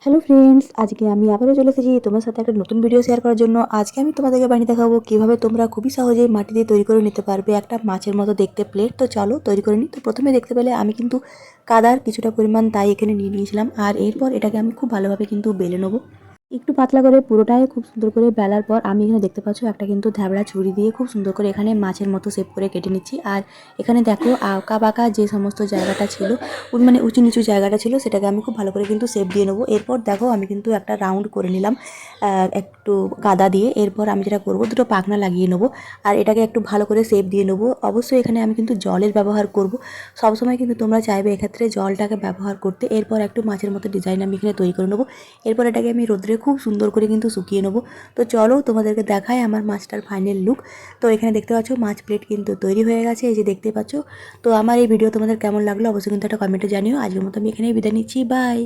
Hello friends, আজকে আমি আবারও চলে এসেছি তোমার সাথে একটা নতুন ভিডিও শেয়ার করার জন্য। আজকে আমি তোমাদেরকে বানিয়ে দেখাবো কীভাবে তোমরা খুবই সহজেই মাটি দিয়ে তৈরি করে নিতে পারবে একটা মাছের মতো দেখতে প্লেট। তো চলো তৈরি করে নিই। তো প্রথমে দেখতে পেলে আমি কিন্তু কাদার কিছুটা পরিমাণ তাই এখানে নিয়ে নিয়েছিলাম, আর এরপর এটাকে আমি খুব ভালোভাবে কিন্তু বেলে নেবো। একটু পাতলা করে পুরোটাই খুব সুন্দর করে বেলার পর আমি এখানে দেখতে পাচ্ছ একটা কিন্তু ধ্যাবড়া ছুরি দিয়ে খুব সুন্দর করে এখানে মাছের মতো শেপ করে কেটে নিচ্ছি। আর এখানে দেখো আঁকা বাঁকা যে সমস্ত জায়গাটা ছিল, মানে উঁচু নিচু জায়গাটা ছিল, সেটাকে আমি খুব ভালো করে কিন্তু শেপ দিয়ে নেবো। এরপর দেখো আমি কিন্তু একটা রাউন্ড করে নিলাম একটু কাদা দিয়ে। এরপর আমি যেটা করবো, দুটো পাখনা লাগিয়ে নেবো আর এটাকে একটু ভালো করে শেপ দিয়ে নেবো। অবশ্যই এখানে আমি কিন্তু জলের ব্যবহার করব, সবসময় কিন্তু তোমরা চাইবে এক্ষেত্রে জলটাকে ব্যবহার করতে। এরপর একটু মাছের মতো ডিজাইন আমি এখানে তৈরি করে নেবো। এরপর এটাকে আমি রোদ্রে খুব সুন্দর করে কিন্তু শুকিয়ে নেবো। তো চলো তোমাদেরকে দেখায় আমার মাছটার ফাইনাল লুক। তো এখানে দেখতে পাচ্ছ মাছ প্লেট কিন্তু তৈরি হয়ে গেছে, এই যে দেখতে পাচ্ছ। তো আমার এই ভিডিও তোমাদের কেমন লাগলো অবশ্যই কিন্তু একটা কমেন্টে জানিও। আজকের মতো আমি এখানেই বিদায় নিচ্ছি, বাই।